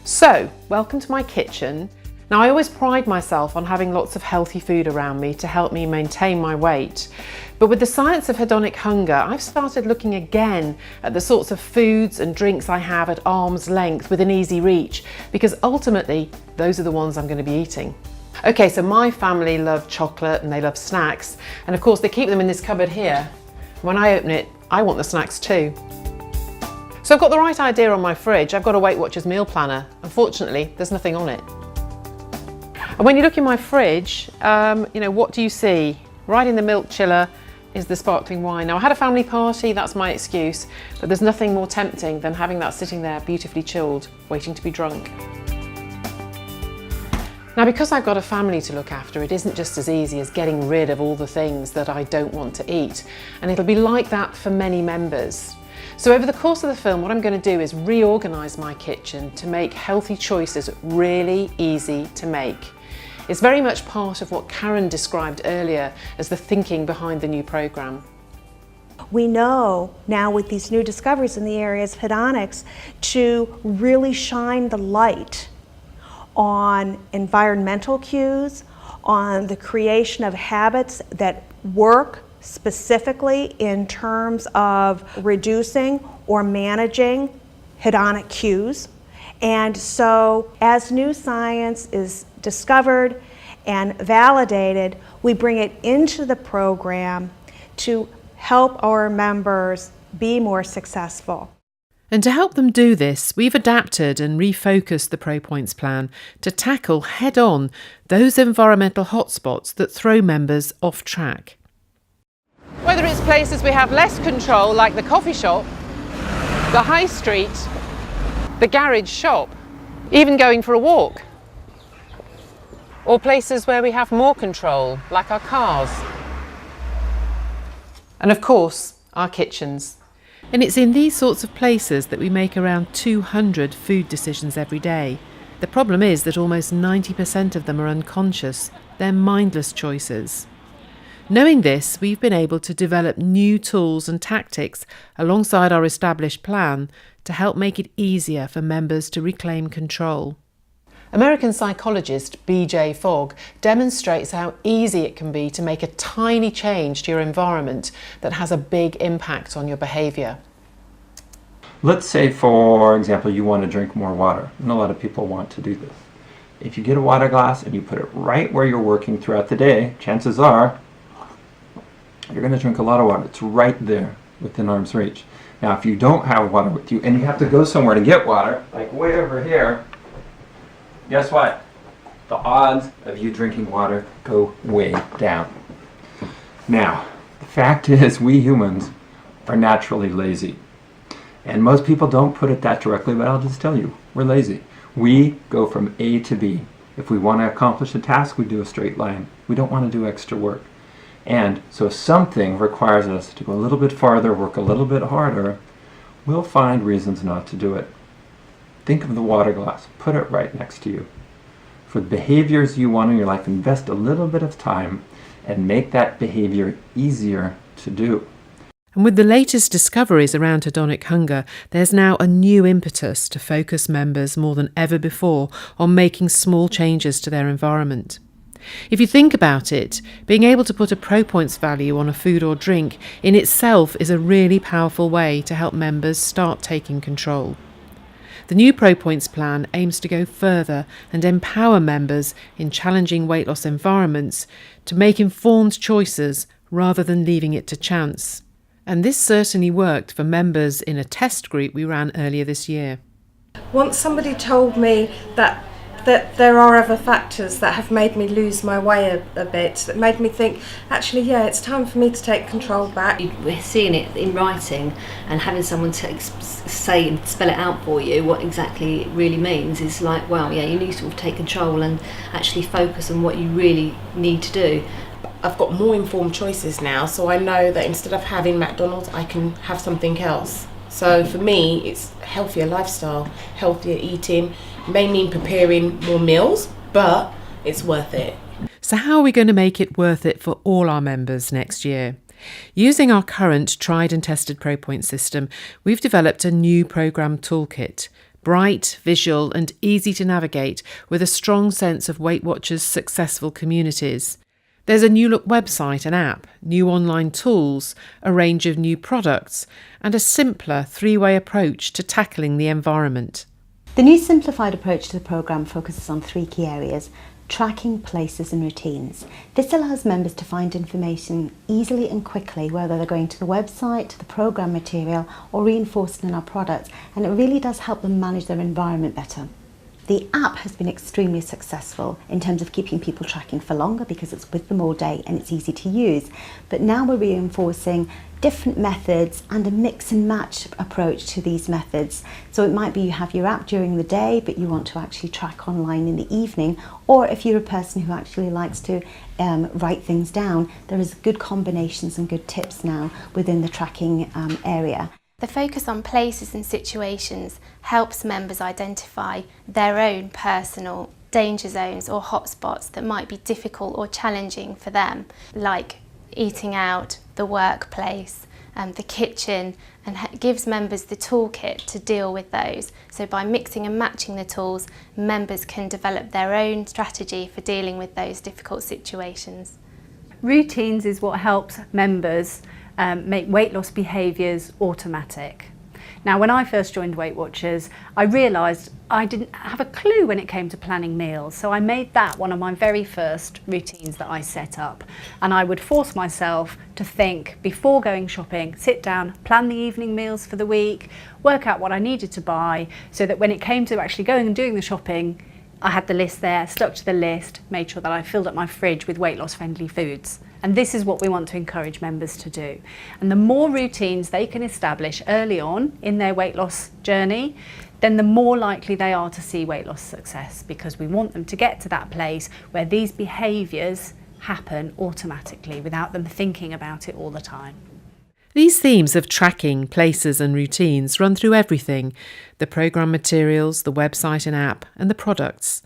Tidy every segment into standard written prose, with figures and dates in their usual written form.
So, welcome to my kitchen. Now, I always pride myself on having lots of healthy food around me to help me maintain my weight. But with the science of hedonic hunger, I've started looking again at the sorts of foods and drinks I have at arm's length within easy reach, because ultimately, those are the ones I'm going to be eating. Okay, so my family love chocolate and they love snacks. And of course, they keep them in this cupboard here. When I open it, I want the snacks too. So I've got the right idea on my fridge. I've got a Weight Watchers meal planner. Unfortunately, there's nothing on it. And when you look in my fridge, what do you see? Right in the milk chiller is the sparkling wine. Now, I had a family party, that's my excuse, but there's nothing more tempting than having that sitting there beautifully chilled, waiting to be drunk. Now, because I've got a family to look after, it isn't just as easy as getting rid of all the things that I don't want to eat. And it'll be like that for many members. So over the course of the film, what I'm going to do is reorganise my kitchen to make healthy choices really easy to make. It's very much part of what Karen described earlier as the thinking behind the new programme. We know now with these new discoveries in the areas of hedonics to really shine the light on environmental cues, on the creation of habits that work specifically in terms of reducing or managing hedonic cues. And so as new science is discovered and validated, we bring it into the program to help our members be more successful. And to help them do this, we've adapted and refocused the ProPoints plan to tackle head-on those environmental hotspots that throw members off track. Whether it's places we have less control, like the coffee shop, the high street, the garage shop, even going for a walk, or places where we have more control, like our cars. And of course, our kitchens. And it's in these sorts of places that we make around 200 food decisions every day. The problem is that almost 90% of them are unconscious. They're mindless choices. Knowing this, we've been able to develop new tools and tactics alongside our established plan to help make it easier for members to reclaim control. American psychologist B.J. Fogg demonstrates how easy it can be to make a tiny change to your environment that has a big impact on your behaviour. Let's say, for example, you want to drink more water, and a lot of people want to do this. If you get a water glass and you put it right where you're working throughout the day, chances are you're going to drink a lot of water. It's right there within arm's reach. Now, if you don't have water with you and you have to go somewhere to get water, like way over here, guess what? The odds of you drinking water go way down. Now, the fact is we humans are naturally lazy. And most people don't put it that directly, but I'll just tell you, we're lazy. We go from A to B. If we want to accomplish a task, we do a straight line. We don't want to do extra work. And so if something requires us to go a little bit farther, work a little bit harder, we'll find reasons not to do it. Think of the water glass. Put it right next to you. For the behaviors you want in your life, invest a little bit of time and make that behavior easier to do. And with the latest discoveries around hedonic hunger, there's now a new impetus to focus members more than ever before on making small changes to their environment. If you think about it, being able to put a ProPoints value on a food or drink in itself is a really powerful way to help members start taking control. The new ProPoints plan aims to go further and empower members in challenging weight loss environments to make informed choices rather than leaving it to chance. And this certainly worked for members in a test group we ran earlier this year. Once somebody told me that there are other factors that have made me lose my way a bit, that made me think, actually, yeah, it's time for me to take control back. We're seeing it in writing and having someone say and spell it out for you what exactly it really means is like, wow, yeah, you need to sort of take control and actually focus on what you really need to do. I've got more informed choices now, so I know that instead of having McDonald's, I can have something else. So for me, it's healthier lifestyle, healthier eating. May mean preparing more meals, but it's worth it. So how are we going to make it worth it for all our members next year? Using our current tried and tested ProPoints system, we've developed a new programme toolkit Bright, visual and easy to navigate, with a strong sense of Weight Watchers' successful communities. There's a new look website and app, new online tools, a range of new products, and a simpler three-way approach to tackling the environment. The new simplified approach to the programme focuses on 3 key areas: tracking, places and routines. This allows members to find information easily and quickly, whether they're going to the website, to the programme material or reinforced in our products, and it really does help them manage their environment better. The app has been extremely successful in terms of keeping people tracking for longer because it's with them all day and it's easy to use. But now we're reinforcing different methods and a mix and match approach to these methods. So it might be you have your app during the day but you want to actually track online in the evening, or if you're a person who actually likes to write things down, there is good combinations and good tips now within the tracking area. The focus on places and situations helps members identify their own personal danger zones or hotspots that might be difficult or challenging for them, like eating out, the workplace, the kitchen, and gives members the toolkit to deal with those. So by mixing and matching the tools, members can develop their own strategy for dealing with those difficult situations. Routines is what helps members make weight loss behaviours automatic. Now, when I first joined Weight Watchers, I realised I didn't have a clue when it came to planning meals, so I made that one of my very first routines that I set up. And I would force myself to think before going shopping, sit down, plan the evening meals for the week, work out what I needed to buy, so that when it came to actually going and doing the shopping, I had the list there, stuck to the list, made sure that I filled up my fridge with weight loss friendly foods. And this is what we want to encourage members to do. And the more routines they can establish early on in their weight loss journey, then the more likely they are to see weight loss success, because we want them to get to that place where these behaviours happen automatically without them thinking about it all the time. These themes of tracking, places and routines run through everything: the programme materials, the website and app, and the products.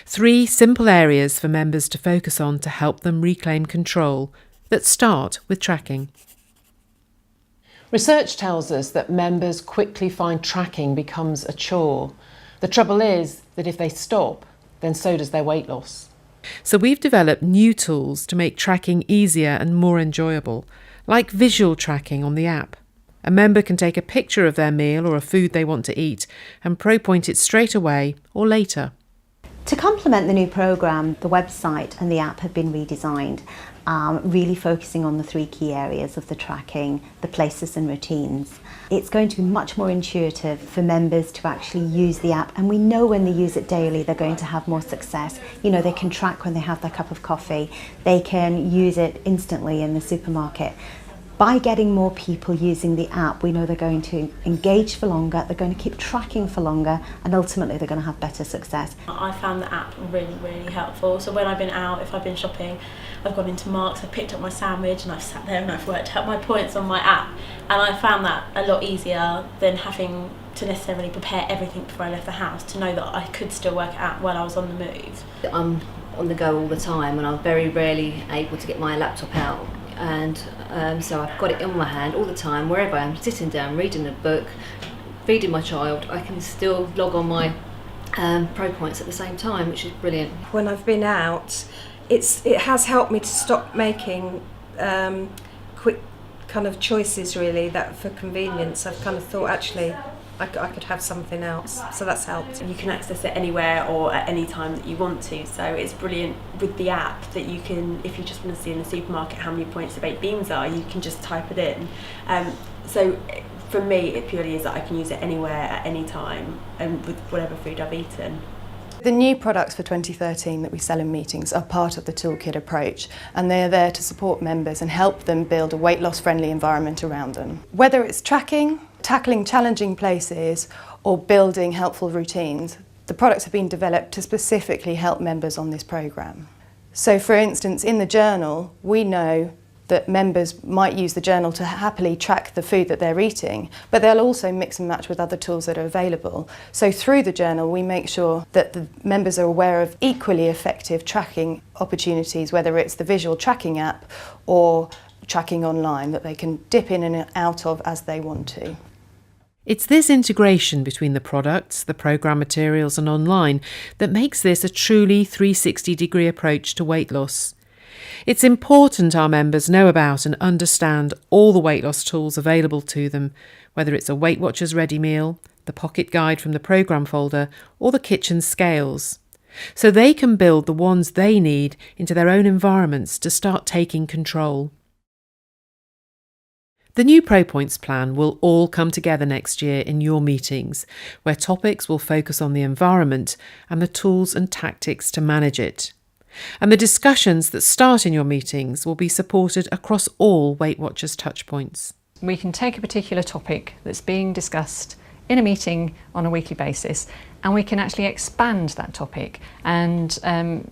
3 simple areas for members to focus on to help them reclaim control that start with tracking. Research tells us that members quickly find tracking becomes a chore. The trouble is that if they stop, then so does their weight loss. So we've developed new tools to make tracking easier and more enjoyable, like visual tracking on the app. A member can take a picture of their meal or a food they want to eat and point it straight away or later. To complement the new programme, the website and the app have been redesigned, really focusing on the 3 key areas of the tracking, the places and routines. It's going to be much more intuitive for members to actually use the app, and we know when they use it daily they're going to have more success. You know, they can track when they have their cup of coffee, they can use it instantly in the supermarket. By getting more people using the app, we know they're going to engage for longer, they're going to keep tracking for longer, and ultimately they're going to have better success. I found the app really helpful. So when I've been out, if I've been shopping, I've gone into Marks, I've picked up my sandwich and I've sat there and I've worked out my points on my app. And I found that a lot easier than having to necessarily prepare everything before I left the house, to know that I could still work it out while I was on the move. I'm on the go all the time and I'm very rarely able to get my laptop out. And so I've got it in my hand all the time, wherever I'm sitting down, reading a book, feeding my child, I can still log on my pro points at the same time, which is brilliant. When I've been out, it has helped me to stop making quick kind of choices, really, that for convenience. I've kind of thought, actually, I could have something else, so that's helped. You can access it anywhere or at any time that you want to, so it's brilliant with the app that you can, if you just want to see in the supermarket how many points the baked beans are, you can just type it in. So for me it purely is that I can use it anywhere at any time and with whatever food I've eaten. The new products for 2013 that we sell in meetings are part of the toolkit approach, and they are there to support members and help them build a weight loss friendly environment around them. Whether it's tracking, tackling challenging places or building helpful routines, the products have been developed to specifically help members on this programme. So for instance, in the journal, we know that members might use the journal to happily track the food that they're eating, but they'll also mix and match with other tools that are available. So through the journal, we make sure that the members are aware of equally effective tracking opportunities, whether it's the visual tracking app or tracking online that they can dip in and out of as they want to. It's this integration between the products, the programme materials and online that makes this a truly 360-degree approach to weight loss. It's important our members know about and understand all the weight loss tools available to them, whether it's a Weight Watchers ready meal, the pocket guide from the programme folder or the kitchen scales, so they can build the ones they need into their own environments to start taking control. The new ProPoints plan will all come together next year in your meetings, where topics will focus on the environment and the tools and tactics to manage it. And the discussions that start in your meetings will be supported across all Weight Watchers touchpoints. We can take a particular topic that's being discussed in a meeting on a weekly basis, and we can actually expand that topic and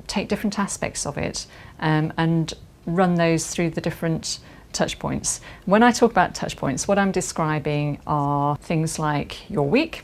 take different aspects of it and run those through the different touch points. When I talk about touch points, what I'm describing are things like your week,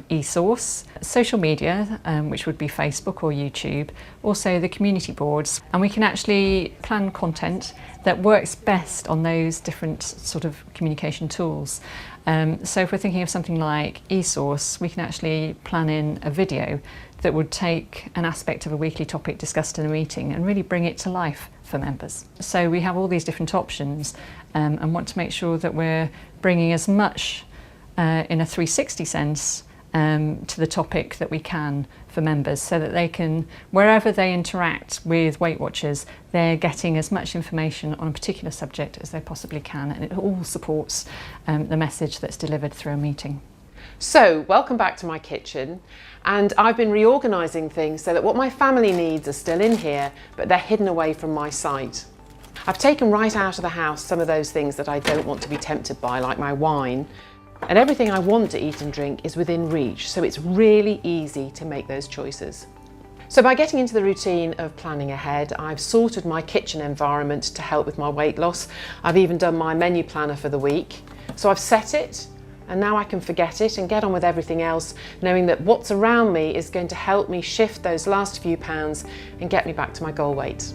e-source, social media, which would be Facebook or YouTube, also the community boards, and we can actually plan content that works best on those different sort of communication tools. So if we're thinking of something like e-source, we can actually plan in a video that would take an aspect of a weekly topic discussed in a meeting and really bring it to life for members. So we have all these different options and want to make sure that we're bringing as much in a 360 sense to the topic that we can for members, so that they can, wherever they interact with Weight Watchers, they're getting as much information on a particular subject as they possibly can, and it all supports the message that's delivered through a meeting. So, welcome back to my kitchen, and I've been reorganising things so that what my family needs are still in here, but they're hidden away from my sight. I've taken right out of the house some of those things that I don't want to be tempted by, like my wine, and everything I want to eat and drink is within reach, so it's really easy to make those choices. So by getting into the routine of planning ahead, I've sorted my kitchen environment to help with my weight loss. I've even done my menu planner for the week. So I've set it, and now I can forget it and get on with everything else, knowing that what's around me is going to help me shift those last few pounds and get me back to my goal weight.